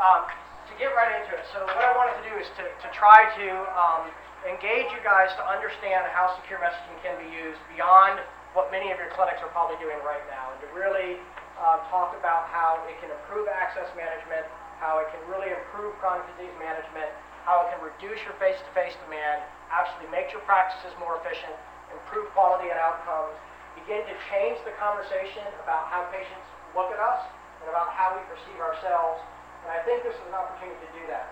to get right into it, so what I wanted to do is to try to engage you guys to understand how secure messaging can be used beyond what many of your clinics are probably doing right now, and to really talk about how it can improve access management, how it can really improve chronic disease management, how it can reduce your face-to-face demand, actually make your practices more efficient, improve quality and outcomes, begin to change the conversation about how patients look at us and about how we perceive ourselves, and I think this is an opportunity to do that.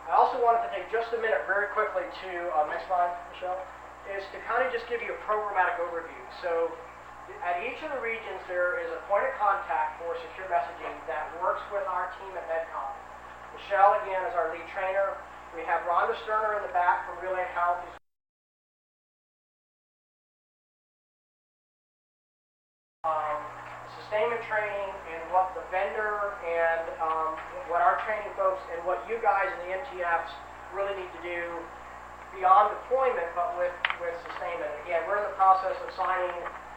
I also wanted to take just a minute very quickly to, next slide, Michelle, is to kind of just give you a programmatic overview. So at each of the regions there is a point of contact for secure messaging that works with our team at MedCom. Michelle, again, is our lead trainer. We have Rhonda Sterner in the back from Relay Health, who's sustainment training and what the vendor and what our training folks and what you guys in the MTFs really need to do beyond deployment, but with sustainment. Again, we're in the process of signing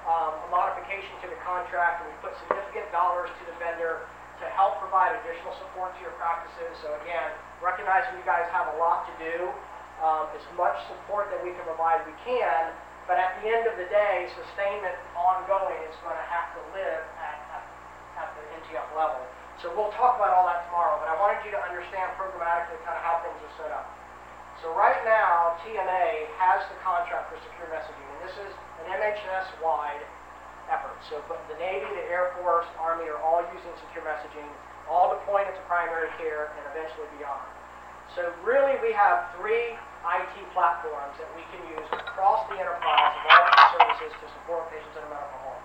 a modification to the contract, and we put significant dollars to the vendor to help provide additional support to your practices. So again, recognizing you guys have a lot to do, as much support that we can provide we can, but at the end of the day, sustainment ongoing is going to have to live at the NTF level. So we'll talk about all that tomorrow, but I wanted you to understand programmatically kind of how things are set up. So right now, TMA has the contract for secure messaging, and this is an MHS-wide effort. So the Navy, the Air Force, Army are all using secure messaging, all deploying it to primary care and eventually beyond. So really we have three IT platforms that we can use across the enterprise of all these services to support patients in a medical home.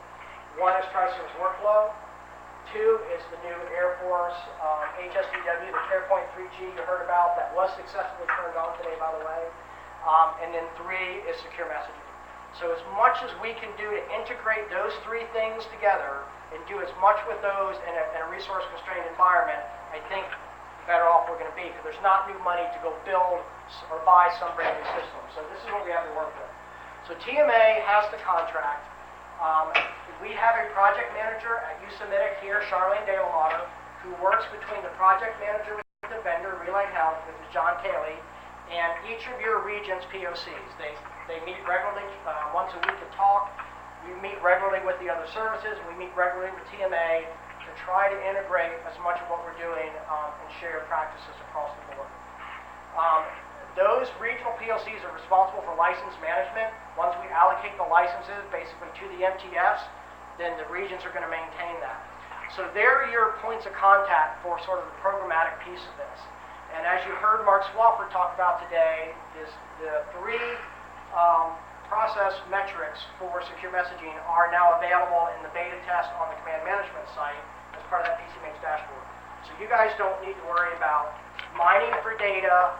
One is Tri-Service Workflow. Two is the new Air Force HSDW, the CarePoint 3G you heard about, that was successfully turned on today, by the way. And then three is secure messaging. So as much as we can do to integrate those three things together and do as much with those in a resource-constrained environment, I think better off we're going to be, because there's not new money to go build or buy some brand new system. So this is what we have to work with. So TMA has the contract. We have a project manager at USAMIDIC here, Charlene De La Mata, who works between the project manager with the vendor, Relay Health, which is John Cayley, and each of your region's POCs. They meet regularly, once a week to talk. We meet regularly with the other services. We meet regularly with TMA to try to integrate as much of what we're doing and share practices across the board. Those regional PLCs are responsible for license management. Once we allocate the licenses basically to the MTFs, then the regions are going to maintain that. So they're your points of contact for sort of the programmatic piece of this. And as you heard Mark Swafford talk about today, is the three process metrics for secure messaging are now available in the beta test on the command management site as part of that PCMH dashboard. So you guys don't need to worry about mining for data,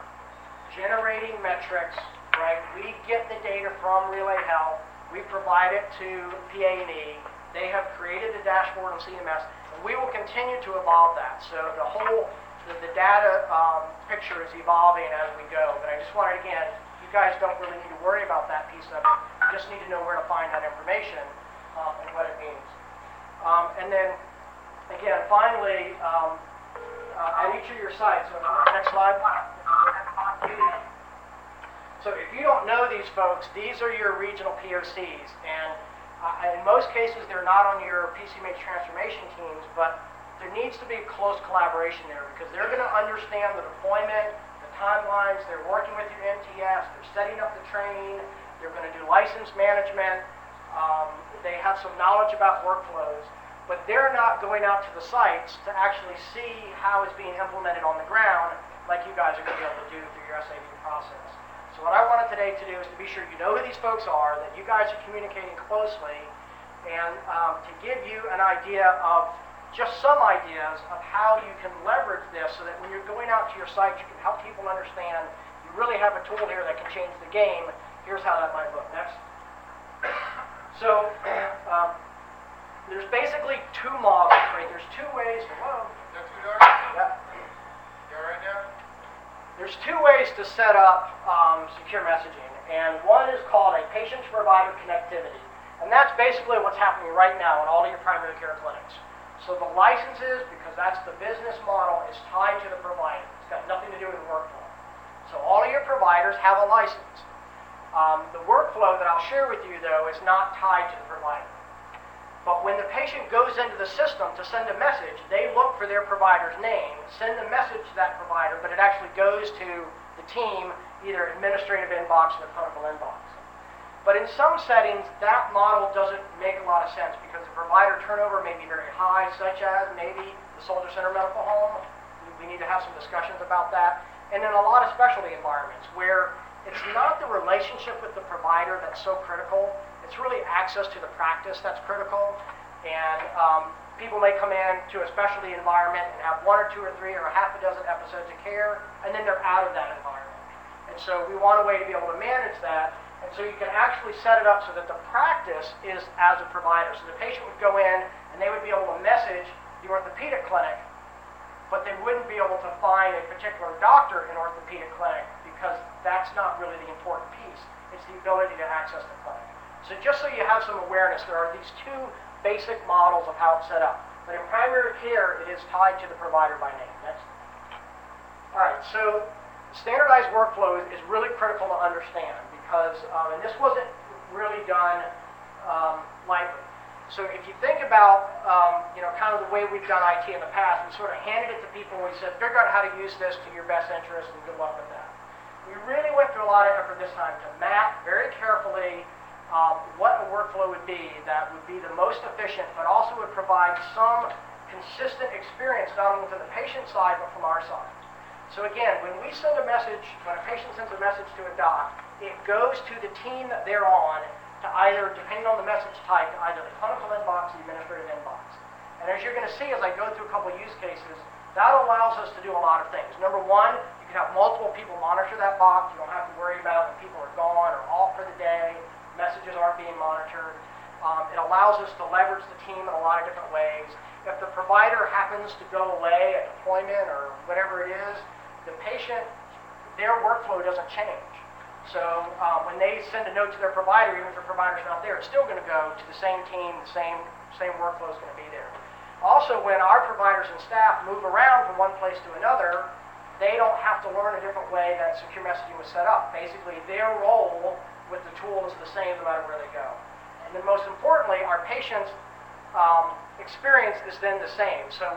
generating metrics, right? We get the data from Relay Health, we provide it to PA&E, they have created the dashboard on CMS, and we will continue to evolve that. So the data picture is evolving as we go, but I just wanted, again, you guys don't really need to worry about that piece of it, you just need to know where to find that information and what it means. And then, again, finally, at each of your sites, so next slide. So if you don't know these folks, these are your regional POCs, and in most cases they're not on your PCMH transformation teams, but there needs to be close collaboration there, because they're going to understand the deployment, the timelines, they're working with your MTS, they're setting up the training, they're going to do license management, they have some knowledge about workflows, but they're not going out to the sites to actually see how it's being implemented on the ground like you guys are going to be able to do through your SAV process. So what I wanted today to do is to be sure you know who these folks are, that you guys are communicating closely, and to give you an idea of, just some ideas of how you can leverage this so that when you're going out to your site, you can help people understand you really have a tool here that can change the game. Here's how that might look. Next. So there's basically two models, right? There's two ways. Whoa. That's too dark? Yeah. You all right now? There's two ways to set up secure messaging, and one is called a patient-to-provider connectivity, and that's basically what's happening right now in all of your primary care clinics. So the licenses, because that's the business model, is tied to the provider. It's got nothing to do with the workflow. So all of your providers have a license. The workflow that I'll share with you, though, is not tied to the provider. But when the patient goes into the system to send a message, they look for their provider's name, send the message to that provider, but it actually goes to the team, either administrative inbox or the clinical inbox. But in some settings, that model doesn't make a lot of sense because the provider turnover may be very high, such as maybe the Soldier Center Medical Home. We need to have some discussions about that. And in a lot of specialty environments where it's not the relationship with the provider that's so critical, it's really access to the practice that's critical. And people may come in to a specialty environment and have 1 or 2 or 3 or a half a dozen episodes of care, and then they're out of that environment. And so we want a way to be able to manage that. And so you can actually set it up so that the practice is as a provider. So the patient would go in and they would be able to message the orthopedic clinic, but they wouldn't be able to find a particular doctor in orthopedic clinic because that's not really the important piece. It's the ability to access the clinic. So just so you have some awareness, there are these 2 basic models of how it's set up. But in primary care, it is tied to the provider by name. Next. All right, so standardized workflow is really critical to understand because, and this wasn't really done lightly. So if you think about, kind of the way we've done IT in the past, we sort of handed it to people and we said, figure out how to use this to your best interest and good luck with that. We really went through a lot of effort this time to map very carefully what a workflow would be that would be the most efficient, but also would provide some consistent experience, not only from the patient side, but from our side. So again, when we send a message, when a patient sends a message to a doc, it goes to the team that they're on to either, depending on the message type, to either the clinical inbox or the administrative inbox. And as you're going to see as I go through a couple of use cases, that allows us to do a lot of things. Number one, you can have multiple people monitor that box. You don't have to worry about when people are gone or off for the day, messages aren't being monitored. It allows us to leverage the team in a lot of different ways. If the provider happens to go away at deployment or whatever it is, the patient, their workflow doesn't change. So when they send a note to their provider, even if their provider's not there, it's still going to go to the same team, the same workflow is going to be there. Also, when our providers and staff move around from one place to another, they don't have to learn a different way that secure messaging was set up. Basically, their role with the tool is the same no matter where they go. And then most importantly, our patients' experience is then the same. So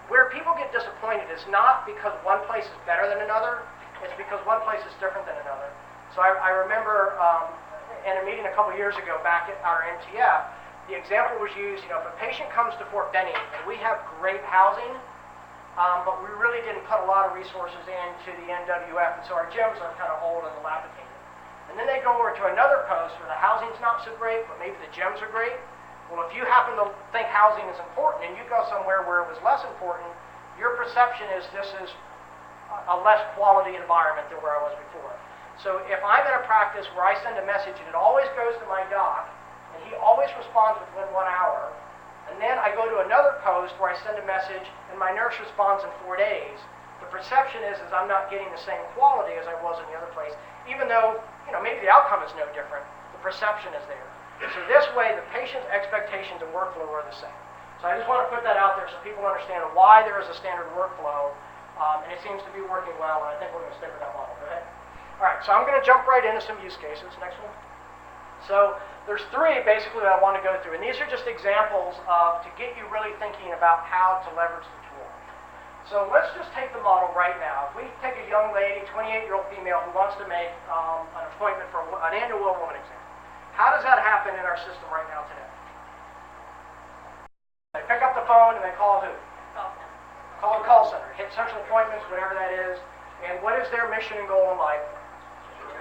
where people get disappointed is not because one place is better than another, it's because one place is different than another. So I remember in a meeting a couple years ago back at our MTF, the example was used, if a patient comes to Fort Benning and we have great housing, but we really didn't put a lot of resources into the NWF, and so our gyms are kind of old and dilapidated. And then they go over to another post where the housing's not so great, but maybe the gyms are great. Well, if you happen to think housing is important and you go somewhere where it was less important, your perception is this is a less quality environment than where I was before. So if I'm in a practice where I send a message and it always goes to my doc, and he always responds within 1 hour, and then I go to another post where I send a message and my nurse responds in 4 days, the perception is I'm not getting the same quality as I was in the other place, even though maybe the outcome is no different, the perception is there. So this way, the patient's expectations and workflow are the same. So I just want to put that out there so people understand why there is a standard workflow, and it seems to be working well, and I think we're going to stick with that model. Go ahead. All right, so I'm going to jump right into some use cases. Next one. So there's 3 basically that I want to go through, and these are just examples to get you really thinking about how to leverage the tool. So let's just take the model right now. If we take a young lady, 28-year-old female, who wants to make an appointment for an annual woman exam. How does that happen in our system right now today? They pick up the phone and they call who? Call center. Call a call center. Hit central appointments, whatever that is. And what is their mission and goal in life?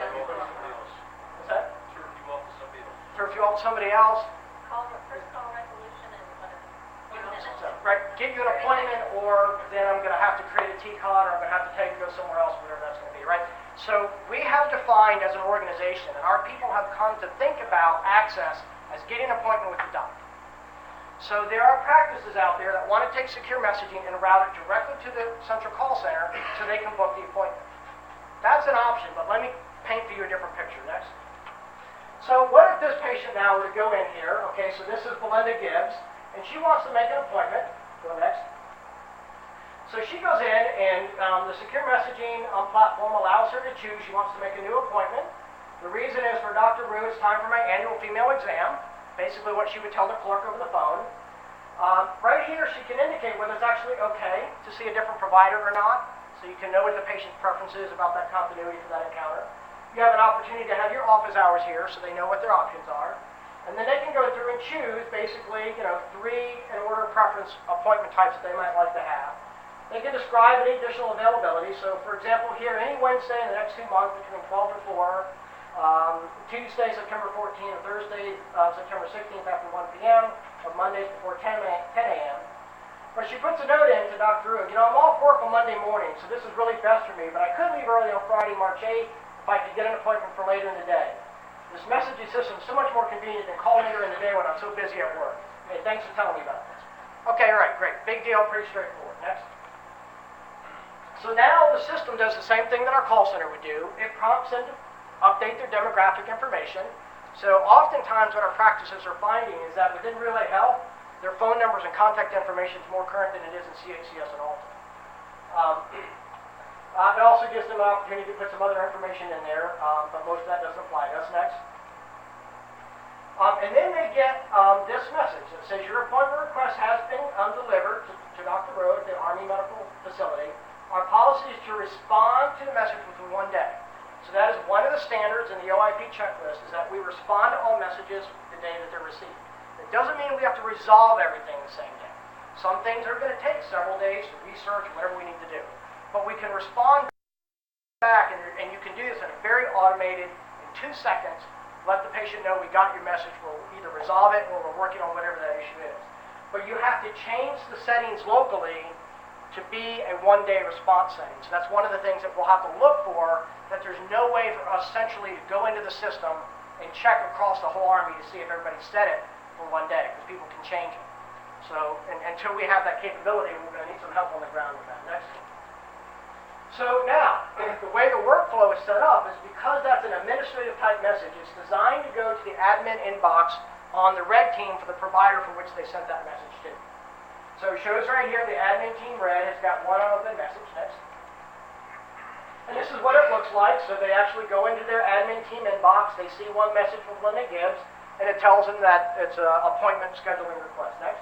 What's that? Turf you off to somebody else. First call resolution and whatever. So, right, get you an appointment, or then I'm going to have to create a T-card, or I'm going to have to take you to go somewhere else, whatever that's going to be, right? So we have defined as an organization, and our people have come to think about access as getting an appointment with the doc. So there are practices out there that want to take secure messaging and route it directly to the central call center so they can book the appointment. That's an option, but let me paint for you a different picture. Next. So what if this patient now were to go in here, okay, so this is Belinda Gibbs, and she wants to make an appointment. Go next. So she goes in, and the secure messaging platform allows her to choose. She wants to make a new appointment. The reason is for Dr. Rue, it's time for my annual female exam. Basically what she would tell the clerk over the phone. Right here, she can indicate whether it's actually okay to see a different provider or not, so you can know what the patient's preference is about that continuity for that encounter. You have an opportunity to have your office hours here, so they know what their options are. And then they can go through and choose, basically, 3 in order of preference appointment types that they might like to have. They can describe any additional availability. So, for example, here, any Wednesday in the next 2 months between 12 and 4, Tuesday, September 14th, or Thursday, September 16th after 1 p.m., or Mondays before 10 a.m. But she puts a note in to Dr. Rue, I'm off work on Monday morning, so this is really best for me, but I could leave early on Friday, March 8th, if I could get an appointment for later in the day. This messaging system is so much more convenient than calling later in the day when I'm so busy at work. Hey, thanks for telling me about this. Okay, all right, great. Big deal, pretty straightforward. Next. So now the system does the same thing that our call center would do. It prompts them to update their demographic information. So oftentimes what our practices are finding is that within Relay Health, their phone numbers and contact information is more current than it is in CHCS and Alta. It also gives them an opportunity to put some other information in there, but most of that doesn't apply to us. Next. And then they get this message that says your appointment request has been delivered to Dr. Rue at the Army Medical Facility. Our policy is to respond to the message within 1 day. So that is one of the standards in the OIP checklist, is that we respond to all messages the day that they're received. It doesn't mean we have to resolve everything the same day. Some things are going to take several days to research, whatever we need to do. But we can respond back, and you can do this in a very automated, in 2 seconds, let the patient know we got your message, we'll either resolve it or we're working on whatever that issue is. But you have to change the settings locally to be a 1-day response setting. So that's one of the things that we'll have to look for, that there's no way for us centrally to go into the system and check across the whole Army to see if everybody set it for 1 day, because people can change it. So until we have that capability, we're going to need some help on the ground with that. Next. So now, the way the workflow is set up is because that's an administrative type message, it's designed to go to the admin inbox on the red team for the provider for which they sent that message to. So it shows right here the admin team red has got one open message. Next. And this is what it looks like. So they actually go into their admin team inbox, they see one message from Linda Gibbs, and it tells them that it's an appointment scheduling request. Next.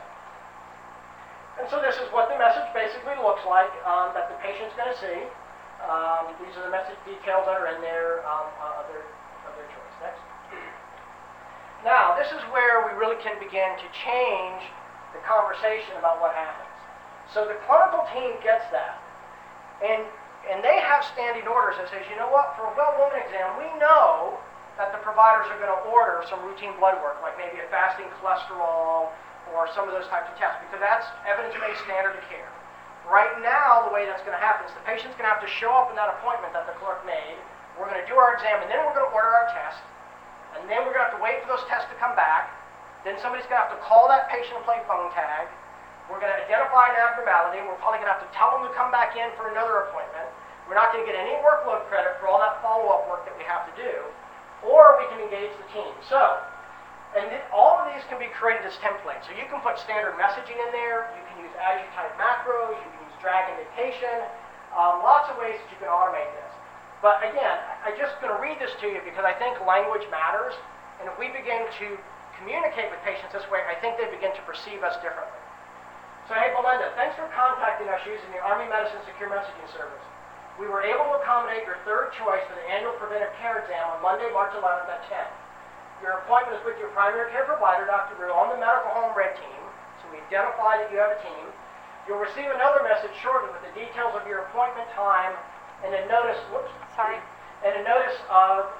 And so this is what the message basically looks like that the patient's going to see. These are the message details that are in there of their choice. Next. Now, this is where we really can begin to change the conversation about what happens. So the clinical team gets that. And they have standing orders that says, you know what, for a well-woman exam, we know that the providers are going to order some routine blood work, like maybe a fasting cholesterol, or some of those types of tests, because that's evidence-based standard of care. Right now, the way that's going to happen is the patient's going to have to show up in that appointment that the clerk made. We're going to do our exam, and then we're going to order our test, and then we're going to have to wait for those tests to come back. Then somebody's going to have to call that patient and play phone tag. We're going to identify an abnormality. We're probably going to have to tell them to come back in for another appointment. We're not going to get any workload credit for all that follow-up work that we have to do, or we can engage the team. So. And all of these can be created as templates. So you can put standard messaging in there, you can use Azure type macros, you can use drag indentation, lots of ways that you can automate this. But again, I'm just going to read this to you because I think language matters, and if we begin to communicate with patients this way, I think they begin to perceive us differently. So hey Belinda, thanks for contacting us using the Army Medicine Secure Messaging Service. We were able to accommodate your third choice for the annual preventive care exam on Monday, March 11th at 10. Your appointment is with your primary care provider, Dr. Rue, on the medical home red team. So we identify that you have a team. You'll receive another message shortly with the details of your appointment time and a notice, and a notice of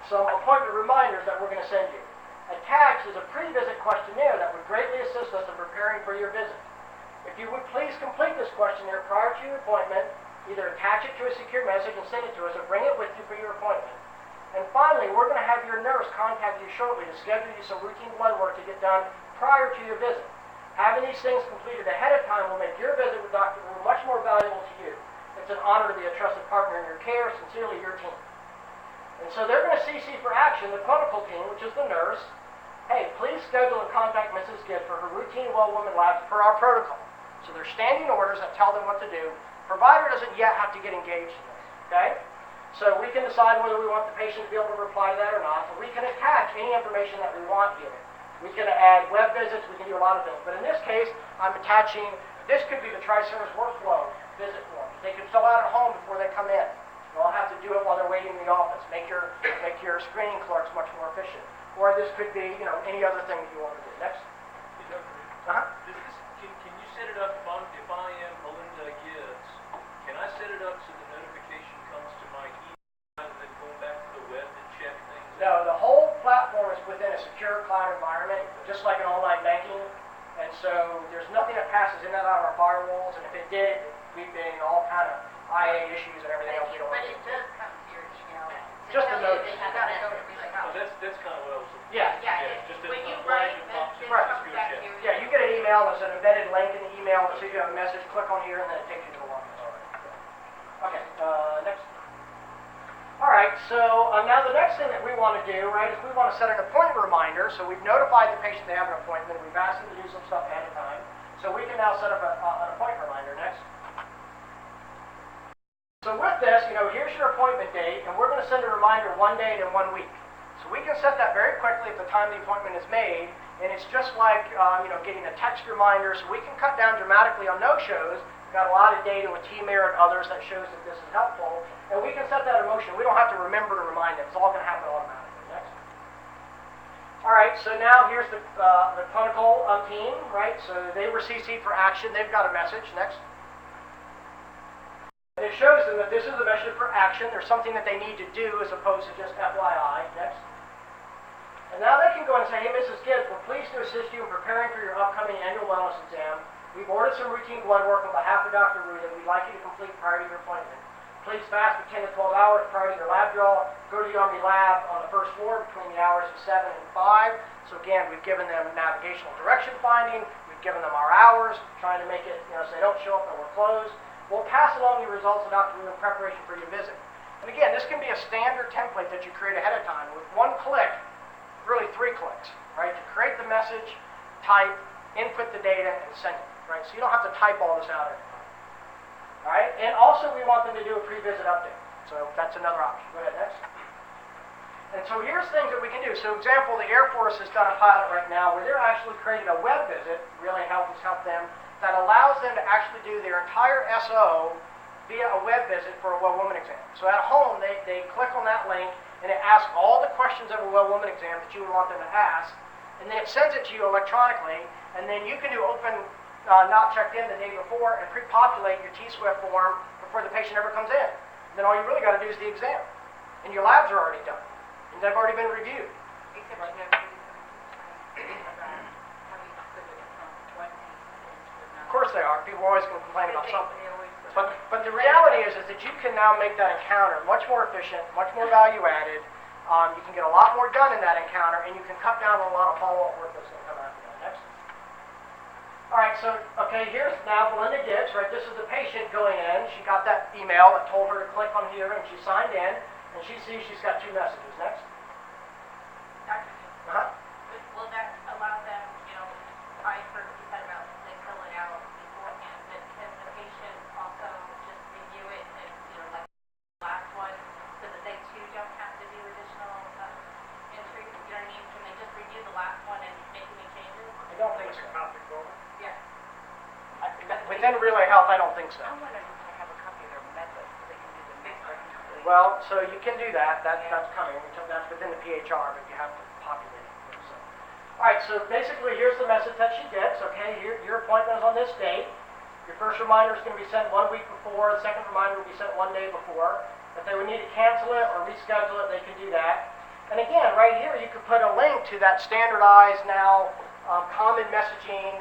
some appointment reminders that we're going to send you. Attached is a pre-visit questionnaire that would greatly assist us in preparing for your visit. If you would please complete this questionnaire prior to your appointment, either attach it to a secure message and send it to us, or bring it with you for your appointment. And finally, we're going to have your nurse contact you shortly to schedule you some routine blood work to get done prior to your visit. Having these things completed ahead of time will make your visit with Dr. Rue much more valuable to you. It's an honor to be a trusted partner in your care. Sincerely, your team. And so they're going to CC for action the clinical team, which is the nurse, hey, please schedule and contact Mrs. Gibb for her routine well woman labs per our protocol. So there's standing orders that tell them what to do. Provider doesn't yet have to get engaged in this, okay? So we can decide whether we want the patient to be able to reply to that or not, but we can attach any information that we want here. We can add web visits, we can do a lot of things. But in this case, I'm attaching, this could be the Tri-Service workflow visit forms. They can fill out at home before they come in. You don't have to do it while they're waiting in the office. Make your screening clerks much more efficient. Or this could be, any other thing that you want to do. Next. Can you set it up if I am Melinda Gibbs? Can I set it up so the notification comes to my email rather than going back to the web to check things? No, the whole platform is within a secure cloud environment, just like an online banking. And so there's nothing that passes in and out of our firewalls. And if it did, we'd be in all kind of IA issues and everything else. But it does come to your email. Just a note. You gotta go to Relay Oh, House. that's kind of what I was looking for. Yeah. Yeah, just when a you flag write, and then box, it Right. comes back to you. Yeah, you get an email, there's an embedded link in the email, so you have a message, click on here, and then it takes you to the login. Okay, next. All right, so now the next thing that we want to do, right, is we want to set an appointment reminder. So we've notified the patient they have an appointment. We've asked them to do some stuff ahead of time. So we can now set up an appointment reminder. Next. So with this, here's your appointment date, and we're going to send a reminder 1 day and 1 week. So we can set that very quickly at the time the appointment is made, and it's just like, getting a text reminder, so we can cut down dramatically on no-shows. We've got a lot of data with T-Mirror and others that shows that this is helpful, and we can set that in motion. We don't have to remember to remind them. It's all going to happen automatically. Next. All right, so now here's the clinical team, right? So they were CC'd for action. They've got a message. Next. And it shows them that this is a message for action. There's something that they need to do as opposed to just FYI. Next. And now they can go and say, hey, Mrs. Gibbs, we're pleased to assist you in preparing for your upcoming annual wellness exam. We've ordered some routine blood work on behalf of Dr. Rue that we'd like you to complete prior to your appointment. Please fast for 10 to 12 hours prior to your lab draw. Go to the Army lab on the first floor between the hours of 7 and 5. So again, we've given them navigational direction finding. We've given them our hours, trying to make it, so they don't show up and we're closed. We'll pass along your results to Dr. Rue in preparation for your visit. And again, this can be a standard template that you create ahead of time. With 1 click, really 3 clicks, right? To create the message, type, input the data, and send it, right? So you don't have to type all this out anymore. All right, and also we want them to do a pre-visit update. So that's another option. Go ahead, next. And so here's things that we can do. So example, the Air Force has done a pilot right now where they're actually creating a web visit, really help them, that allows them to actually do their entire SO via a web visit for a well-woman exam. So at home, they click on that link, and it asks all the questions of a well-woman exam that you would want them to ask, and then it sends it to you electronically, and then you can do open not checked in the day before and pre-populate your T-SWIFT form before the patient ever comes in. And then all you really got to do is the exam. And your labs are already done. And they've already been reviewed. Except you have to do something about having to put it from one piece into another. Of course they are. People are always going to complain about something. They always But the reality is that you can now make that encounter much more efficient, much more value added. You can get a lot more done in that encounter, and you can cut down on a lot of follow-up work that's going to come after that. Next. All right, so, here's now Belinda Gibbs, right? This is the patient going in. She got that email that told her to click on here, and she signed in, and she sees she's got 2 messages. Next. Dr. Uh-huh. Will that allow them, I heard what you said about they fill it out beforehand, but can the patient also just review it and, like the last one, so that they too don't have to do additional entries? You know what I mean? Can they just review the last one and make any changes? I don't think so. Yeah. Within Relay Health, I don't think so. I want to have a copy of their method so they can do the next reconciliation. Well, so you can do that. That's coming. That's within the PHR, but you have to populate it. So. All right, so basically, here's the message that she gets. Okay, your appointment is on this date. Your first reminder is going to be sent 1 week before. The second reminder will be sent 1 day before. If they would need to cancel it or reschedule it, they can do that. And again, right here, you could put a link to that standardized now common messaging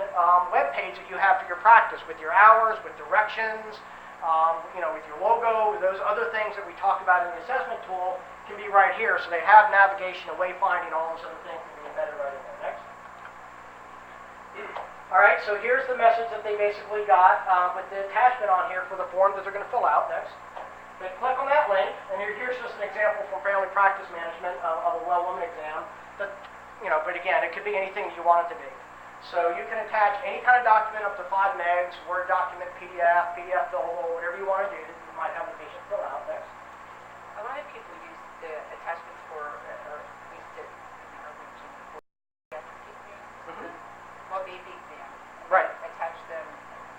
web page that you have for your practice with your hours, with directions, with your logo, those other things that we talked about in the assessment tool can be right here. So they have navigation and wayfinding, all those other things can be embedded right in there. Next. All right, so here's the message that they basically got with the attachment on here for the form that they're going to fill out. Next. They click on that link, and here's just an example from family practice management of a well woman exam. but again, it could be anything you want it to be. So you can attach any kind of document up to 5 megs, Word document, PDF, PDF fillable, whatever you want to do. You might have the patient fill out next. A lot of people use the attachments for, or used it in our region for pediatric exams, well, baby exams. Right. Attach them.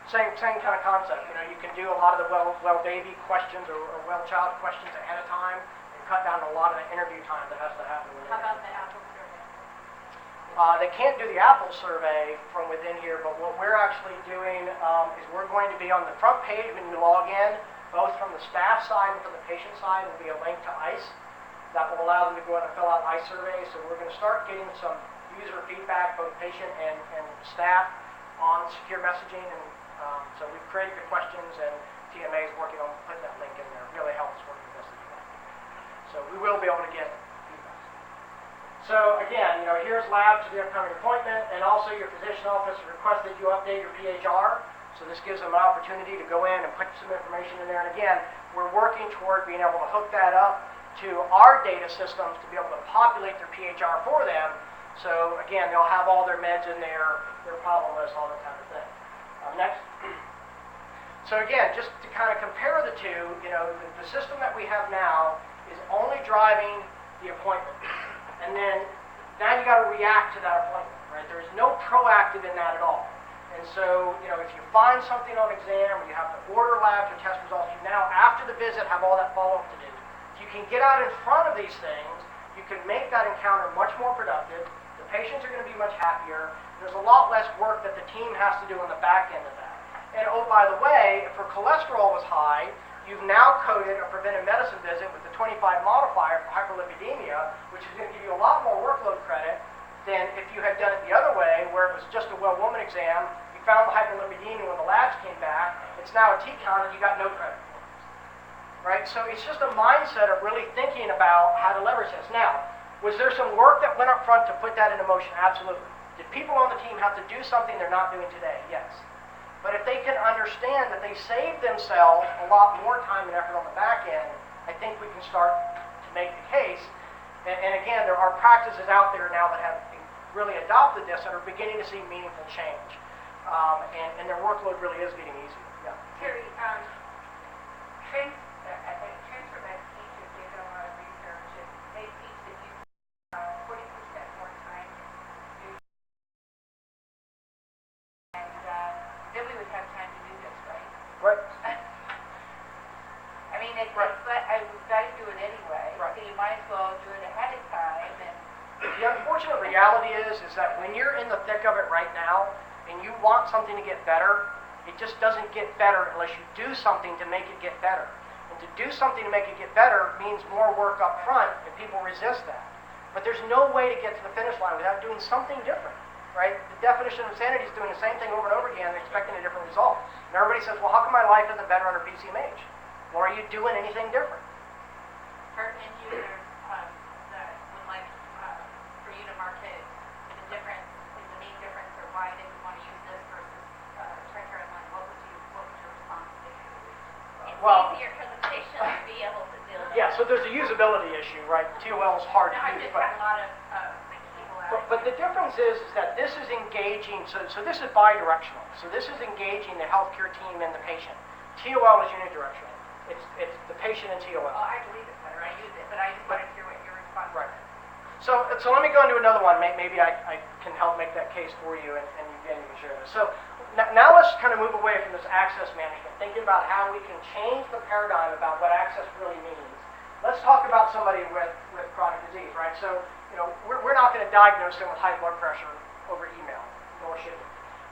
Same kind of concept. You can do a lot of the well baby questions or well child questions ahead of time and cut down a lot of the interview time that has to happen. How about the Apple survey? They can't do the Apple survey from within here, but what we're actually doing is we're going to be on the front page when you log in, both from the staff side and from the patient side, will be a link to ICE that will allow them to go in and fill out ICE surveys. So we're going to start getting some user feedback, both patient and staff, on secure messaging. And so we've created the questions, and TMA is working on putting that link in there. It really helps working with messaging. So we will be able to get feedback. So again, here's lab to the upcoming appointment, and also your physician office requested you update your PHR. So this gives them an opportunity to go in and put some information in there. And again, we're working toward being able to hook that up to our data systems to be able to populate their PHR for them. So again, they'll have all their meds in there, their problem list, all that kind of thing. Next. So again, just to kind of compare the two, the system that we have now is only driving the appointment. And then now you got to react to that appointment, right? There's no proactive in that at all. And so, if you find something on exam or you have to order labs or test results, you now, after the visit, have all that follow-up to do. If you can get out in front of these things, you can make that encounter much more productive. The patients are going to be much happier. There's a lot less work that the team has to do on the back end of that. And oh, by the way, if her cholesterol was high, you've now coded a preventive medicine visit with the 25 modifier for hyperlipidemia, which is going to give you a lot more workload credit than if you had done it the other way, where it was just a well-woman exam, you found the hyperlipidemia when the labs came back, it's now a T-count and you got no credit for it. Right? So it's just a mindset of really thinking about how to leverage this. Now, was there some work that went up front to put that into motion? Absolutely. Did people on the team have to do something they're not doing today? Yes. But if they can understand that they saved themselves a lot more time and effort on the back end, I think we can start to make the case. And again, there are practices out there now that have really adopted this and are beginning to see meaningful change. And their workload really is getting easier. Yeah. Terry, Programmatic teachers, they've done a lot of research, and they teach that you 40% more time to do, and then we would have time to do this, right? Right. I mean, we've got to do it anyway, Right. so you might as well do it ahead of time. And The unfortunate reality is that when you're in the thick of it right now and you want something to get better, it just doesn't get better unless you do something to make it get better. And to do something to make it get better means more work up front, and people resist that. But there's no way to get to the finish line without doing something different, right? The definition of insanity is doing the same thing over and over again and expecting a different result. And everybody says, well, how come my life isn't better under PCMH? Well, are you doing anything different? For end users, that would like, for you to market the difference, the main difference, or why they would want to use this versus, Tracker and what would your response be? It's Well- easier for the patient to be able to deal with. Yeah, so there's a usability issue, right? TOL is hard No, to I've use, just but... had a lot of, people ask. But the difference is that this is engaging, so this is bi-directional. So this is engaging the healthcare team and the patient. TOL is unidirectional. It's the patient and TOL. well, I believe it better. I use it, but I just wanted to hear what your response was. Right. So let me go into another one. Maybe I can help make that case for you, and again, you can share this. So now let's kind of move away from this access management, thinking about how we can change the paradigm about what access really means. Let's talk about somebody with chronic disease, right? So, we're not going to diagnose them with high blood pressure over email, nor should we.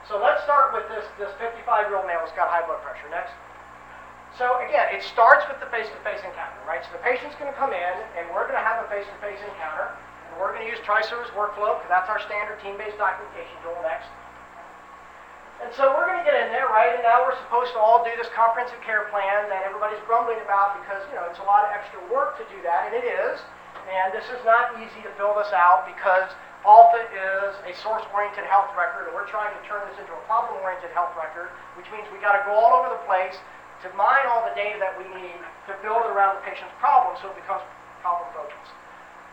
So let's start with this 55-year-old male who's got high blood pressure. Next. So again, it starts with the face-to-face encounter, right? So the patient's going to come in, and we're going to have a face-to-face encounter, and we're going to use TriService workflow, because that's our standard team-based documentation tool. Next. And so we're going to get in there, right? And now we're supposed to all do this comprehensive care plan that everybody's grumbling about because, it's a lot of extra work to do that, and it is. And this is not easy to fill this out because ALPHA is a source-oriented health record, and we're trying to turn this into a problem-oriented health record, which means we got to go all over the place to mine all the data that we need to build it around the patient's problem so it becomes problem-focused.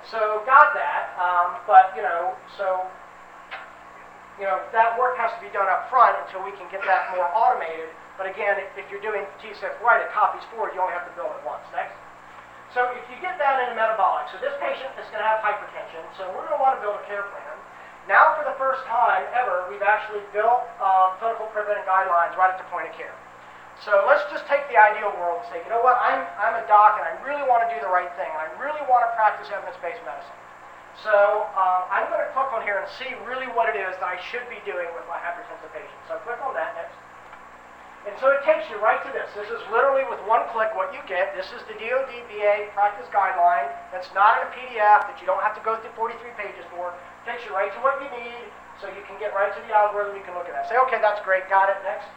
So got that, but that work has to be done up front until we can get that more automated. But again, if you're doing T6 right, it copies forward, you only have to build it once. Next. So if you get that in a metabolic, so this patient is going to have hypertension, so we're going to want to build a care plan. Now for the first time ever, we've actually built clinical preventive guidelines right at the point of care. So let's just take the ideal world and say, you know what, I'm a doc and I really want to do the right thing, and I really want to practice evidence-based medicine. So I'm going to click on here and see really what it is that I should be doing with my hypertensive patients. So click on that next. And so it takes you right to this. This is literally with one click what you get. This is the DOD-BA practice guideline. That's not in a PDF that you don't have to go through 43 pages for. It takes you right to what you need so you can get right to the algorithm. You can look at that. Say, okay, that's great. Got it. Next.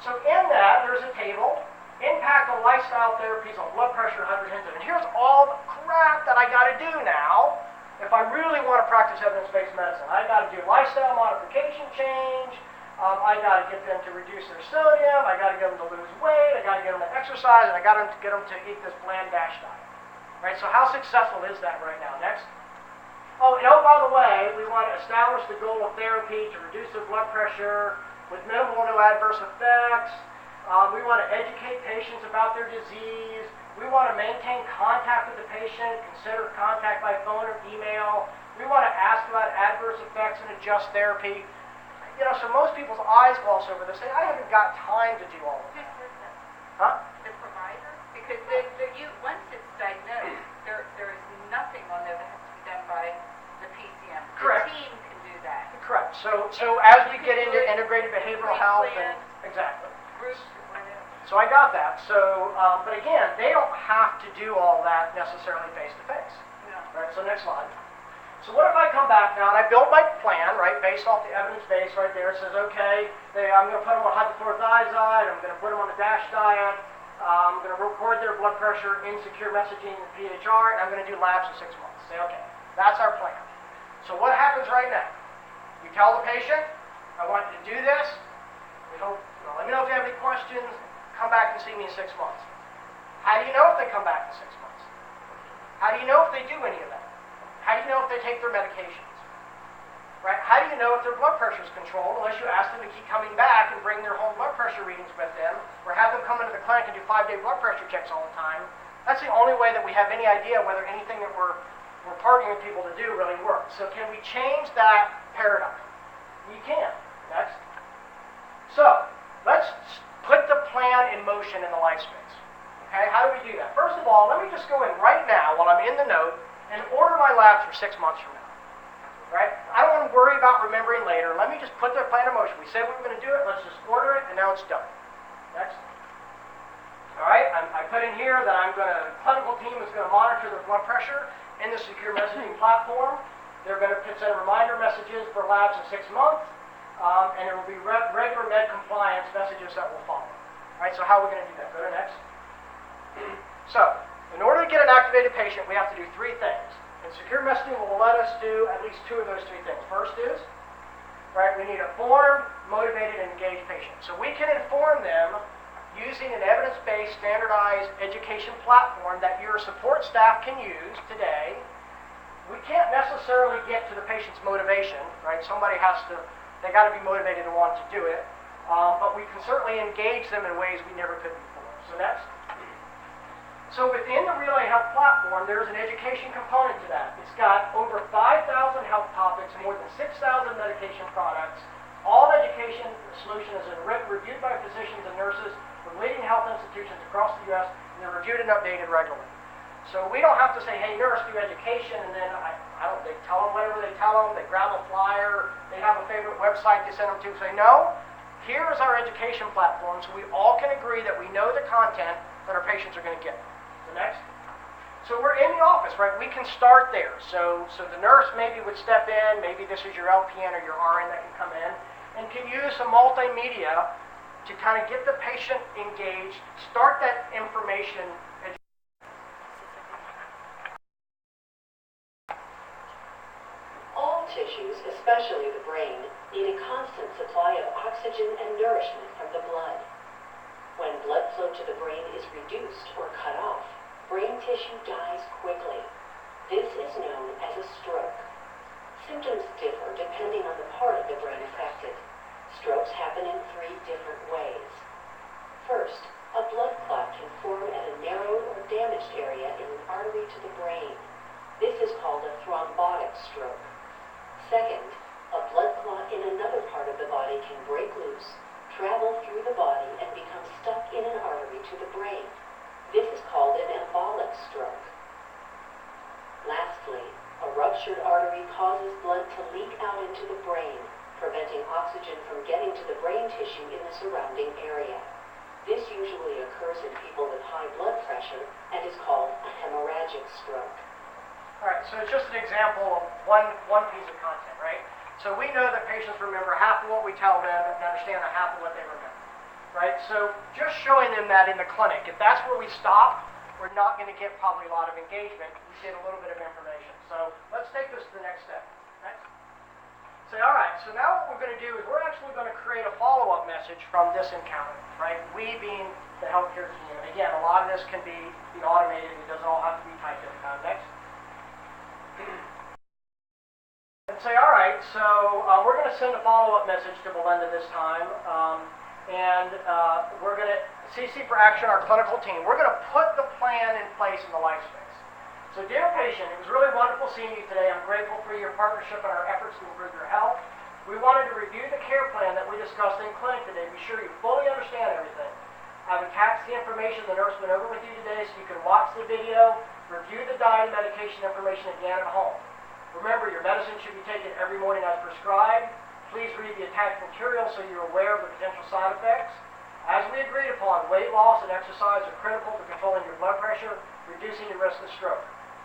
So in that, there's a table. Impact on lifestyle therapies on blood pressure and hypertension. And here's all the crap that I got to do now. If I really want to practice evidence-based medicine, I got to do lifestyle modification change. I got to get them to reduce their sodium. I got to get them to lose weight. I got to get them to exercise, and I got to get them to eat this bland DASH diet. Right? So how successful is that right now? Next. Oh, by the way, we want to establish the goal of therapy to reduce their blood pressure with minimal or no adverse effects. We want to educate patients about their disease. We want to maintain contact with the patient, consider contact by phone or email. We want to ask about adverse effects and adjust therapy. So most people's eyes gloss over this, say, I haven't got time to do all of Who that. says that? Huh? The provider? Because once it's diagnosed, there is nothing on there that has to be done by the PCM. Correct. The team can do that. Correct. So as we get into integrated behavioral health, and, exactly. Groups or whatever. So I got that. So, but again, they don't have to do all that necessarily face to face. No. Right. So next slide. So what if I come back now and I build my plan, right, based off the evidence base right there. It says, okay, I'm going to put them on hydrochlorothiazide. I'm going to put them on the DASH diet. I'm going to record their blood pressure in secure messaging and PHR, and I'm going to do labs in 6 months. Say, okay, that's our plan. So what happens right now? You tell the patient, I want you to do this. Let me know if you have any questions. Come back and see me in 6 months. How do you know if they come back in 6 months? How do you know if they do any of that? How do you know if they take their medications? Right? How do you know if their blood pressure is controlled unless you ask them to keep coming back and bring their home blood pressure readings with them, or have them come into the clinic and do 5-day blood pressure checks all the time? That's the only way that we have any idea whether anything that we're partnering with people to do really works. So can we change that paradigm? We can. Next. So let's put the plan in motion in the life space. Okay, how do we do that? First of all, let me just go in right now while I'm in the note and order my labs for 6 months from now. Right? I don't want to worry about remembering later. Let me just put the plan in motion. We said we were going to do it. Let's just order it, and now it's done. Next. All right, I put in here that the clinical team is going to monitor their blood pressure in the secure messaging platform. They're going to send reminder messages for labs in 6 months, and there will be regular med compliance messages that will follow. All right, so how are we going to do that? Go to next. So, in order to get an activated patient, we have to do 3 things. And secure messaging will let us do at least 2 of those 3 things. First is, right, we need a informed, motivated, and engaged patient. So we can inform them using an evidence-based, standardized education platform that your support staff can use today. We can't necessarily get to the patient's motivation, right? They got to be motivated to want to do it. But we can certainly engage them in ways we never could before. So next. So within the Relay Health platform, there's an education component to that. It's got over 5,000 health topics, more than 6,000 medication products. All education solution is reviewed by physicians and nurses from leading health institutions across the U.S., and they're reviewed and updated regularly. So we don't have to say, hey, nurse, do education, and then they tell them whatever they tell them, they grab a flyer, they have a favorite website they send them to, say, no, here's our education platform, so we all can agree that we know the content that our patients are going to get. The next. So we're in the office, right? We can start there. So the nurse maybe would step in, maybe this is your LPN or your RN that can come in, and can use some multimedia to kind of get the patient engaged, start that information. All tissues, especially the brain, need a constant supply of oxygen and nourishment from the blood. When blood flow to the brain is reduced or cut off, brain tissue dies quickly. This is known as a stroke. Symptoms differ depending on the part of the brain affected. Strokes happen in 3 different ways. First, a blood clot can form at a narrowed or damaged area in an artery to the brain. This is called a thrombotic stroke. Second, a blood clot in another part of the body can break loose, travel through the body, and become stuck in an artery to the brain. This is called an embolic stroke. Lastly, a ruptured artery causes blood to leak out into the brain, preventing oxygen from getting to the brain tissue in the surrounding area. This usually occurs in people with high blood pressure and is called a hemorrhagic stroke. All right, so it's just an example of one piece of content, right? So we know that patients remember half of what we tell them and understand a half of what they remember, right? So just showing them that in the clinic, if that's where we stop, we're not going to get probably a lot of engagement. We get a little bit of information. So let's take this to the next step. Next. Say, all right, so now what we're going to do is we're actually going to create a follow-up message from this encounter, right? We being the healthcare team. And again, a lot of this can be automated. It doesn't all have to be typed in. Next. And say, all right, so we're going to send a follow-up message to Belinda this time. We're going to CC for action our clinical team. We're going to put the plan in place in the life space. So dear patient, it was really wonderful seeing you today. I'm grateful for your partnership and our efforts to improve your health. We wanted to review the care plan that we discussed in clinic today. Be sure you fully understand everything. I've attached the information the nurse went over with you today so you can watch the video, review the diet and medication information again at home. Remember, your medicine should be taken every morning as prescribed. Please read the attached material so you're aware of the potential side effects. As we agreed upon, weight loss and exercise are critical to controlling your blood pressure, reducing your risk of stroke.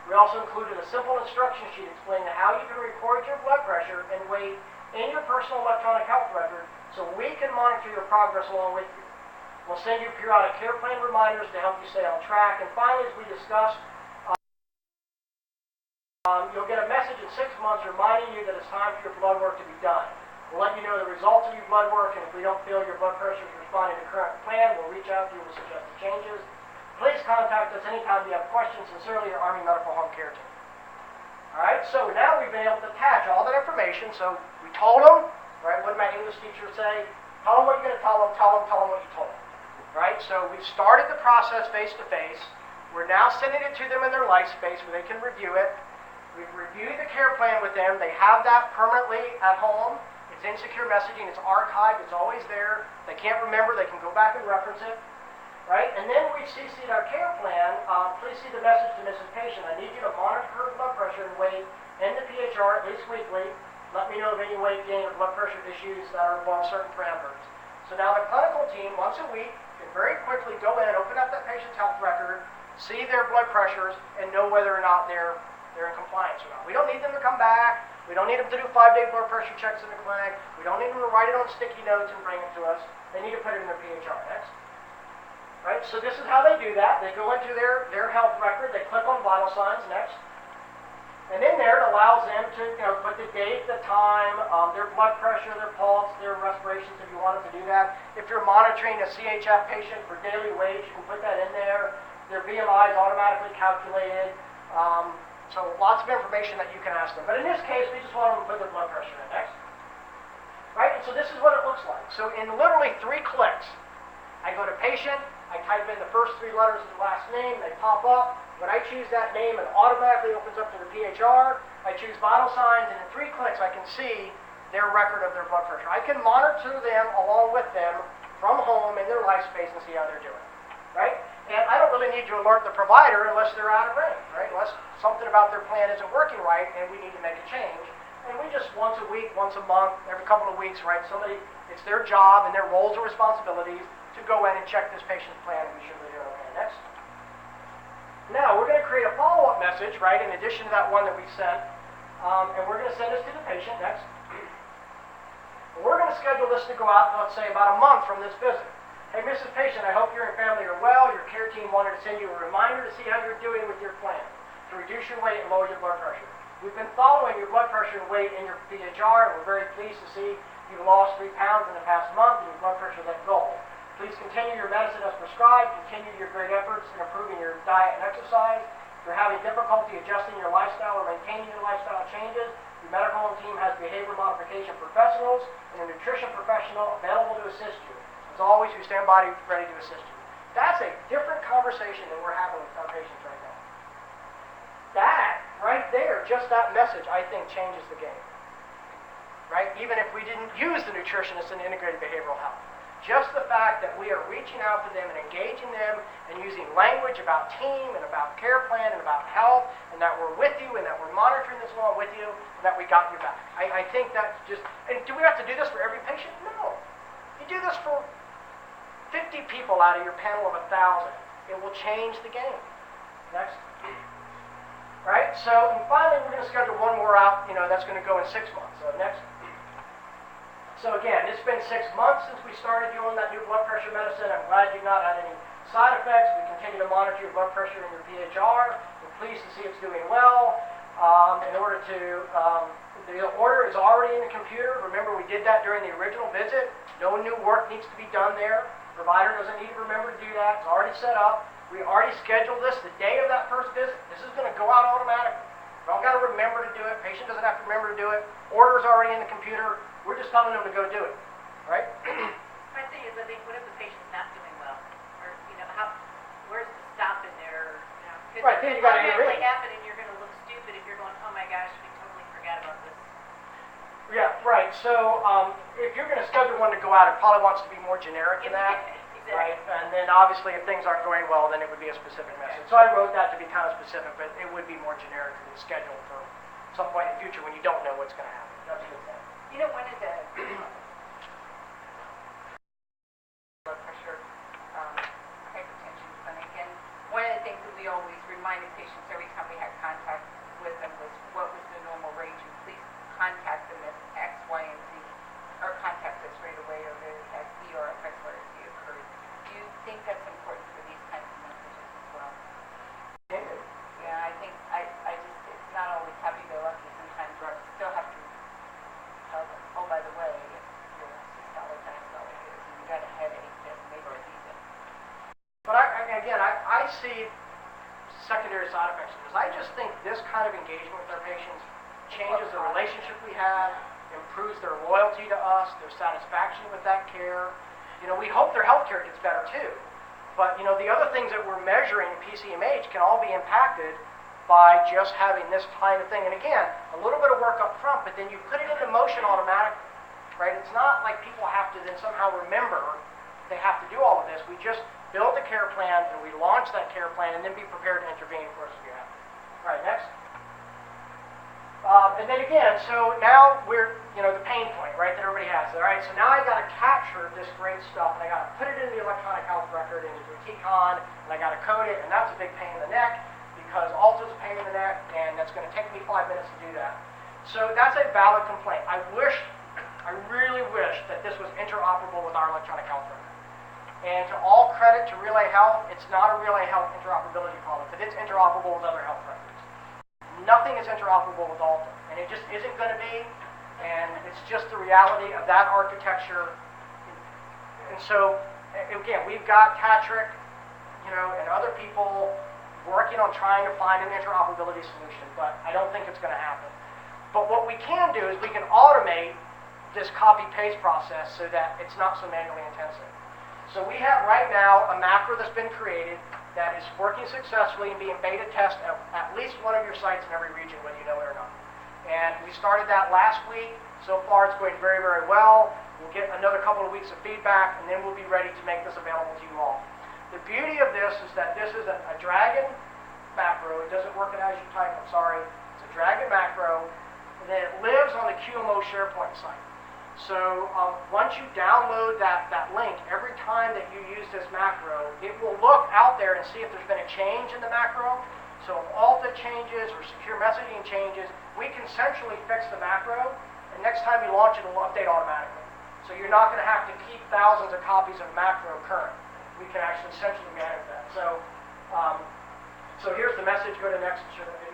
We also included a simple instruction sheet explaining how you can record your blood pressure and weight in your personal electronic health record so we can monitor your progress along with you. We'll send you periodic care plan reminders to help you stay on track. And finally, as we discussed, you'll get a message in 6 months reminding you that it's time for your blood work to be done. We'll let you know the results of your blood work, and if we don't feel your blood pressure is responding to current plan, we'll reach out to you with suggested changes. Please contact us anytime you have questions. Sincerely, your Army Medical Home Care Team. All right, so now we've been able to attach all that information. So we told them, right, what did my English teacher say? Tell them what you're going to tell them what you told them. Right, so we've started the process face-to-face. We're now sending it to them in their life space where they can review it. We've reviewed the care plan with them. They have that permanently at home. It's in secure messaging. It's archived. It's always there. If they can't remember, they can go back and reference it. Right? And then we've CC'd our care plan. Please see the message to Mrs. Patient. I need you to monitor her blood pressure and weight and the PHR at least weekly. Let me know of any weight gain or blood pressure issues that are above certain parameters. So now the clinical team, once a week, can very quickly go in, open up that patient's health record, see their blood pressures, and know whether or not they're in compliance or not. We don't need them to come back. We don't need them to do 5-day blood pressure checks in the clinic. We don't need them to write it on sticky notes and bring it to us. They need to put it in their PHR. Next. Right, so this is how they do that. They go into their health record, they click on vital signs, next. And in there, it allows them to put the date, the time, their blood pressure, their pulse, their respirations, if you wanted to do that. If you're monitoring a CHF patient for daily weight, you can put that in there. Their BMI is automatically calculated. So lots of information that you can ask them. But in this case, we just want them to put their blood pressure in, next. Right, and so this is what it looks like. So in literally 3 clicks, I go to patient, I type in the first 3 letters of the last name, they pop up. When I choose that name, it automatically opens up to the PHR. I choose vital signs, and in 3 clicks, I can see their record of their blood pressure. I can monitor them along with them from home in their life space and see how they're doing, right? And I don't really need to alert the provider unless they're out of range, right? Unless something about their plan isn't working right and we need to make a change. And we just once a week, once a month, every couple of weeks, right? It's their job and their roles and responsibilities to go in and check this patient's plan and be sure they're doing okay. Next. Now, we're going to create a follow-up message, right, in addition to that one that we sent. And we're going to send this to the patient. Next. We're going to schedule this to go out, let's say, about a month from this visit. Hey, Mrs. Patient, I hope you and your family are well. Your care team wanted to send you a reminder to see how you're doing with your plan to reduce your weight and lower your blood pressure. We've been following your blood pressure and weight in your PHR, and we're very pleased to see you've lost 3 pounds in the past month and your blood pressure is at goal. Please continue your medicine as prescribed, continue your great efforts in improving your diet and exercise, If you're having difficulty adjusting your lifestyle or maintaining your lifestyle changes, your medical home team has behavior modification professionals and a nutrition professional available to assist you. As always, we stand by ready to assist you. That's a different conversation than we're having with our patients right now. That, right there, just that message, I think, changes the game. Right? Even if we didn't use the nutritionist in integrated behavioral health. Just the fact that we are reaching out to them and engaging them and using language about team and about care plan and about health and that we're with you and that we're monitoring this along with you and that we got your back. I think that's just, and do we have to do this for every patient? No. You do this for 50 people out of your panel of 1,000. It will change the game. Next. Right? So, and finally, we're going to schedule one more out, that's going to go in 6 months. So next. So again, it's been 6 months since we started doing that new blood pressure medicine. I'm glad you've not had any side effects. We continue to monitor your blood pressure and your PHR. We're pleased to see it's doing well. The order is already in the computer. Remember, we did that during the original visit. No new work needs to be done there. The provider doesn't need to remember to do that. It's already set up. We already scheduled this the day of that first visit. This is going to go out automatically. You don't got to remember to do it. Patient doesn't have to remember to do it. Order is already in the computer. We're just telling them to go do it, right? My thing is, I think, what if the patient's not doing well? Or, where's the stop in there? Could Right, then you gotta automatically intervene. happen and you're going to look stupid if you're going, oh my gosh, we totally forgot about this. Yeah, right. So if you're going to schedule one to go out, it probably wants to be more generic than that, Exactly. right? And then obviously if things aren't going well, then it would be a specific message. So I wrote that to be kind of specific, but it would be more generic than scheduled for some point in the future when you don't know what's going to happen. That's a good thing. One of the blood pressure, hypertension clinic, and one of the things that we always reminded patients every time we had contact with them was what was the normal range, and please contact them if X, Y, and Z, or contact us right away, or if ER or X, Y, or Z occurred. Do you think that's important for these kinds of messages as well? Yeah, I think I just, it's not always happy-go-lucky. Sometimes reps still have to tell them, oh, by the way, your systolic diastolic is, and you got a headache, that may be reason. But I see secondary side effects because I just think this kind of engagement with our patients changes the relationship we have, improves their loyalty to us, their satisfaction with that care. We hope their health care gets better too. But, the other things that we're measuring in PCMH can all be impacted by just having this kind of thing. And again, a little bit of work up front, but then you put it into motion automatically, right? It's not like people have to then somehow remember they have to do all of this. We just build the care plan and we launch that care plan and then be prepared to intervene, of course, if you have to. All right, next. And then again, so now we're, the pain point, right, that everybody has. All right, so now I got to capture this great stuff and I got to put it in the electronic health record into a TCON and I got to code it, and that's a big pain in the neck because Alta's a pain in the neck and that's going to take me 5 minutes to do that. So that's a valid complaint. I really wish that this was interoperable with our electronic health record. And to all credit to Relay Health, it's not a Relay Health interoperability problem, but it's interoperable with other health records. Nothing is interoperable with Alta, and it just isn't going to be, and it's just the reality of that architecture. And so, again, we've got Patrick, and other people working on trying to find an interoperability solution, but I don't think it's going to happen. But what we can do is we can automate this copy-paste process so that it's not so manually intensive. So we have right now a macro that's been created that is working successfully and being beta tested at least one of your sites in every region, whether you know it or not. And we started that last week. So far it's going very, very well. We'll get another couple of weeks of feedback, and then we'll be ready to make this available to you all. The beauty of this is that this is a Dragon macro. It doesn't work in as you type, I'm sorry. It's a Dragon macro, and then it lives on the QMO SharePoint site. So once you download that link, every time that you use this macro, it will look out there and see if there's been a change in the macro. So if Alta changes or secure messaging changes, we can centrally fix the macro, and next time you launch it, it'll update automatically. So you're not going to have to keep thousands of copies of macro current. We can actually centrally manage that. So, so here's the message. Go to next and show the video.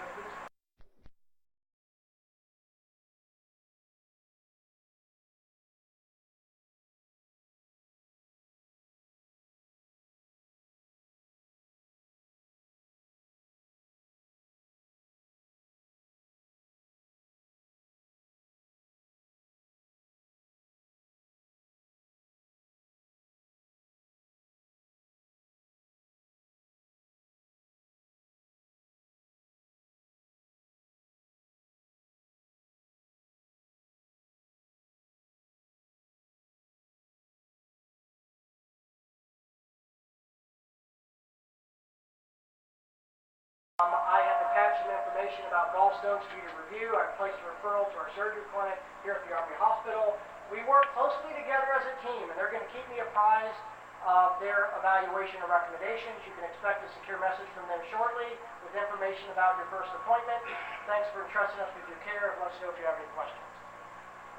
I have attached some information about gallstones for you to review. I've placed a referral to our surgery clinic here at the Army Hospital. We work closely together as a team, and they're going to keep me apprised of their evaluation and recommendations. You can expect a secure message from them shortly with information about your first appointment. Thanks for entrusting us with your care, and let us know if you have any questions.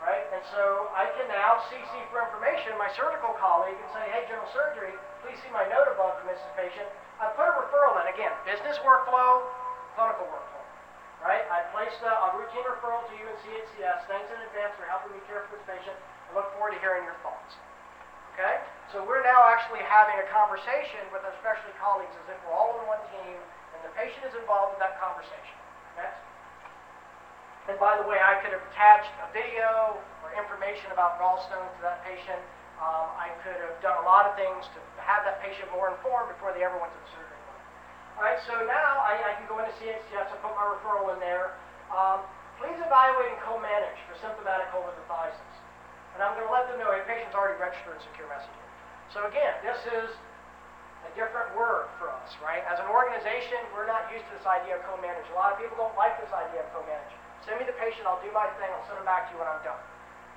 Right? And so I can now CC for information my surgical colleague and say, hey, general surgery, please see my note above for Mrs. Patient. I put a referral in. Again, business workflow, clinical workflow. Right? I placed a routine referral to you and CHCS. Thanks in advance for helping me care for this patient. I look forward to hearing your thoughts. Okay? So we're now actually having a conversation with our specialty colleagues as if we're all on one team and the patient is involved in that conversation. Next. And by the way, I could have attached a video or information about gallstones to that patient. I could have done a lot of things to have that patient more informed before they ever went to the surgery clinic. All right, so now I can go into CHCS and put my referral in there. Please evaluate and co-manage for symptomatic cholecystectomy. And I'm going to let them know, hey, patient's already registered in secure messaging. So again, this is a different word for us, right? As an organization, we're not used to this idea of co-manage. A lot of people don't like this idea of co-manage. Send me the patient, I'll do my thing, I'll send them back to you when I'm done.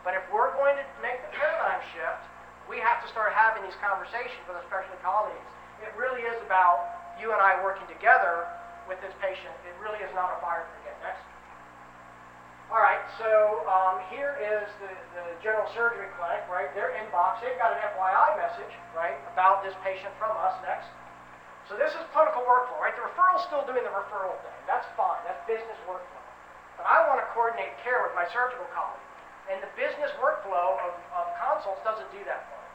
But if we're going to make the paradigm shift, we have to start having these conversations with our specialty colleagues. It really is about you and I working together with this patient. It really is not a fire brigade. Next. All right, so here is the general surgery clinic, right? Their inbox, they've got an FYI message, right, about this patient from us. Next. So this is clinical workflow, right? The referral's still doing the referral thing. That's fine. That's business workflow. But I want to coordinate care with my surgical colleague. And the business workflow of consults doesn't do that for me.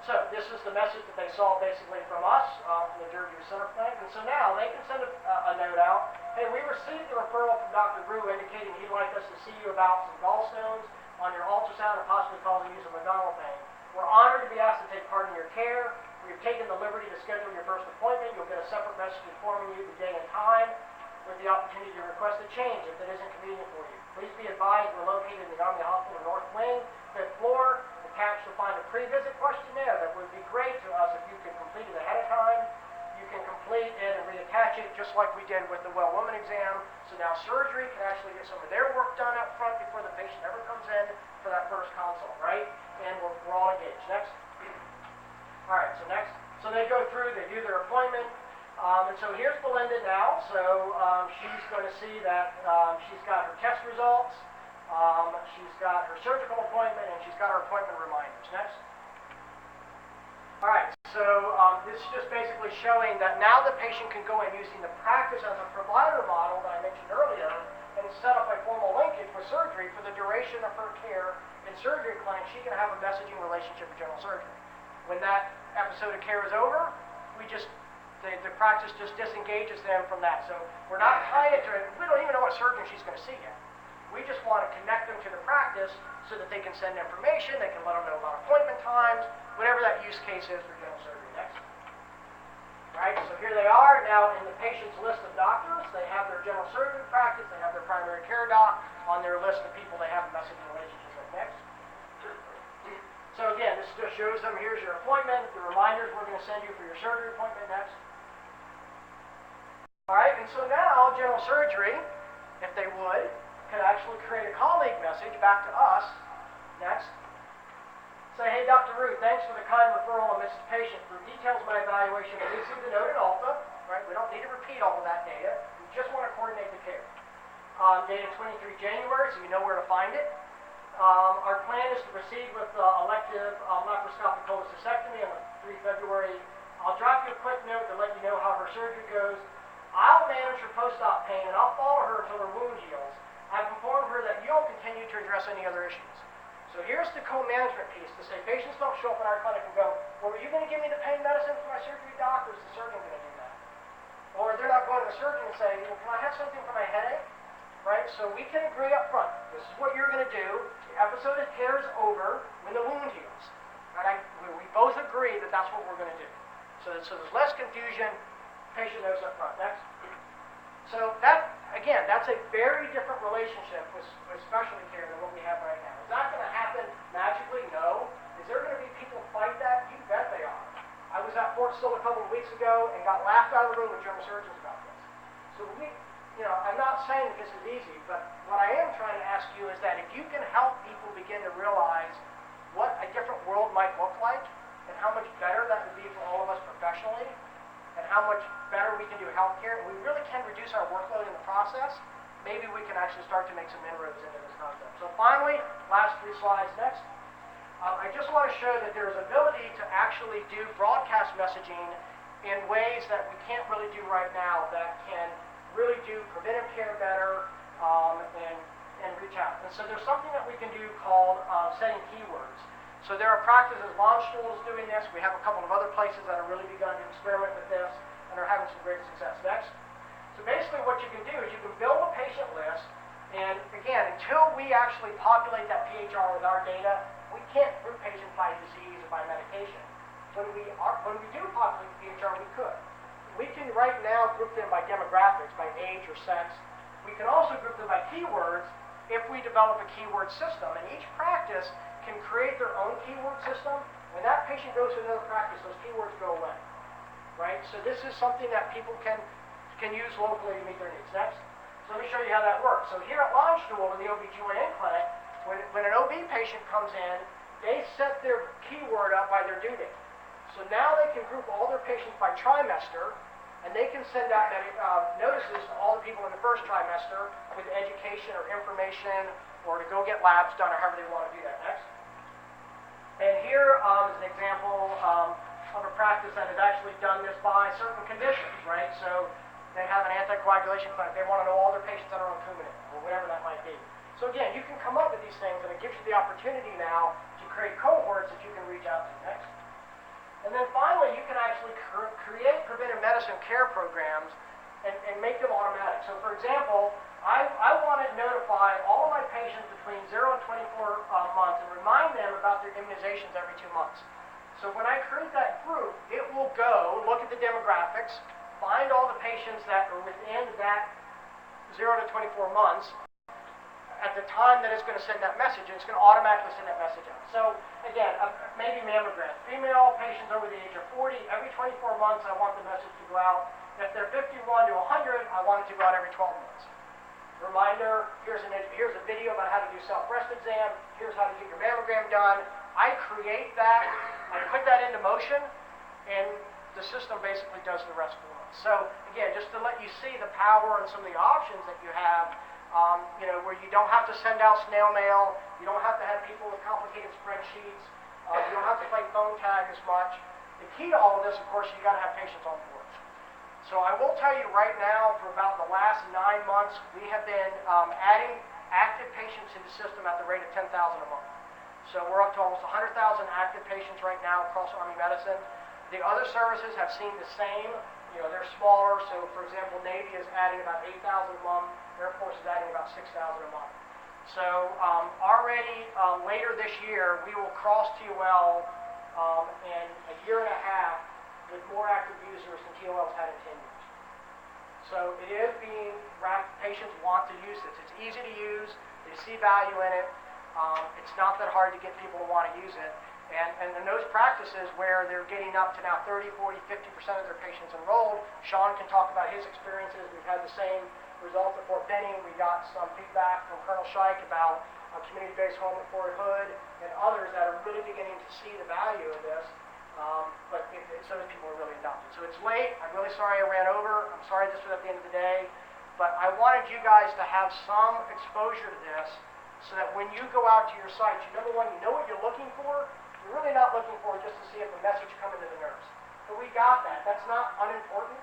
So this is the message that they saw basically from us, from the Surgery Center Clinic. And so now they can send a note out. Hey, we received the referral from Dr. Brew indicating he'd like us to see you about some gallstones on your ultrasound and possibly causing use of abdominal pain. We're honored to be asked to take part in your care. We've taken the liberty to schedule your first appointment. You'll get a separate message informing you the day and time with the opportunity to request a change if it isn't convenient for you. Please be advised we're located in the Army Hospital North Wing, 5th floor. Attached, you'll find a pre-visit questionnaire that would be great to us if you could complete it ahead of time. You can complete it and reattach it just like we did with the well woman exam. So now surgery can actually get some of their work done up front before the patient ever comes in for that first consult, right? And we're all engaged. Next. All right, so next. So they go through, they do their appointment. And so here's Belinda now. So she's going to see that she's got her test results. She's got her surgical appointment, and she's got her appointment reminders. Next. All right, so this is just basically showing that now the patient can go in using the practice as a provider model that I mentioned earlier and set up a formal linkage with surgery for the duration of her care in surgery clinic. She can have a messaging relationship with general surgery. When that episode of care is over, the practice just disengages them from that. So we're not tying it to it. We don't even know what surgeon she's going to see yet. We just want to connect them to the practice so that they can send information, they can let them know about appointment times, whatever that use case is for general surgery. Next. Right, so here they are now in the patient's list of doctors. They have their general surgery practice, they have their primary care doc on their list of people they have a messaging relationship with. Next. So again, this just shows them here's your appointment, the reminders we're going to send you for your surgery appointment. Next. All right, and so now general surgery, if they would, could actually create a colleague message back to us. Next. Say, hey, Dr. Ruth, thanks for the kind referral on Mrs. Patient. For details of my evaluation, please see the note at Alta. Right? We don't need to repeat all of that data. We just want to coordinate the care. Dated 23 January, so you know where to find it. Our plan is to proceed with elective laparoscopic cholecystectomy on 3 February. I'll drop you a quick note to let you know how her surgery goes. I'll manage her post-op pain, and I'll follow her until her wound heals. I've informed her that you'll continue to address any other issues. So here's the co-management piece to say patients don't show up in our clinic and go, well, were you going to give me the pain medicine for my surgery, doc, or is the surgeon going to do that? Or they're not going to the surgeon and say, well, can I have something for my headache? Right? So we can agree up front. This is what you're going to do. The episode of care is over when the wound heals. Right? We both agree that that's what we're going to do. So there's less confusion. Patient knows up front. Next. So that, again, that's a very different relationship with specialty care than what we have right now. Is that going to happen magically? No. Is there going to be people fight that? You bet they are. I was at court still a couple of weeks ago and got laughed out of the room with general surgeons about this. So I'm not saying that this is easy, but what I am trying to ask you is that if you can help people begin to realize what a different world might look like and how much better that would be for all of us professionally and how much better we can do healthcare, and we really can reduce our workload in the process, maybe we can actually start to make some inroads into this concept. So finally, last 3 slides next. I just want to show that there's ability to actually do broadcast messaging in ways that we can't really do right now that can really do preventive care better and reach out. And so there's something that we can do called setting keywords. So there are practices, Launch School is doing this. We have a couple of other places that have really begun to experiment with this and are having some great success. Next. So basically what you can do is you can build a patient list, and again, until we actually populate that PHR with our data, we can't group patients by disease or by medication. When we do populate the PHR, we could. We can right now group them by demographics, by age or sex. We can also group them by keywords if we develop a keyword system. And each practice can create their own keyword system. When that patient goes to another practice, those keywords go away. Right? So this is something that people can use locally to meet their needs. Next. So let me show you how that works. So here at Launch Stool in the OBGYN clinic, when an OB patient comes in, they set their keyword up by their due date. So now they can group all their patients by trimester, and they can send out notices to all the people in the first trimester with education or information or to go get labs done or however they want to do that. Next. And here is an example of a practice that has actually done this by certain conditions, right? So they have an anticoagulation clinic. They want to know all their patients that are on Coumadin or whatever that might be. So again, you can come up with these things, and it gives you the opportunity now to create cohorts that you can reach out to. Next. And then finally, you can actually create preventive medicine care programs and make them automatic. So for example, I want to notify all of my patients between 0 and 24 months and remind them about their immunizations every 2 months. So when I create that group, it will go look at the demographics, find all the patients that are within that 0 to 24 months at the time that it's going to send that message, and it's going to automatically send that message out. So again, maybe mammogram. Female patients over the age of 40, every 24 months I want the message to go out. If they're 51 to 100, I want it to go out every 12 months. Reminder, here's a video about how to do self-breast exam, here's how to get your mammogram done. I create that, I put that into motion, and the system basically does the rest for us. So again, just to let you see the power and some of the options that you have, where you don't have to send out snail mail, you don't have to have people with complicated spreadsheets, you don't have to play phone tag as much. The key to all of this, of course, you got to have patients on board. So I will tell you right now, for about the last 9 months, we have been adding active patients to the system at the rate of 10,000 a month. So we're up to almost 100,000 active patients right now across Army Medicine. The other services have seen the same. They're smaller. So for example, Navy is adding about 8,000 a month. Air Force is adding about 6,000 a month. So already later this year, we will cross TOL in a year and a half with more active users than TOL's had in 10 years. So it is patients want to use this. It's easy to use. They see value in it. It's not that hard to get people to want to use it. And in those practices where they're getting up to now 30, 40, 50% of their patients enrolled, Sean can talk about his experiences. We've had the same results at Fort Benning. We got some feedback from Colonel Scheich about a community-based home at Fort Hood and others that are really beginning to see the value of this. But some of the people are really adopted. So it's late. I'm really sorry I ran over. I'm sorry this was at the end of the day. But I wanted you guys to have some exposure to this so that when you go out to your sites, number one, you know what you're looking for. You're really not looking for just to see if the message coming to the nurse. But we got that. That's not unimportant.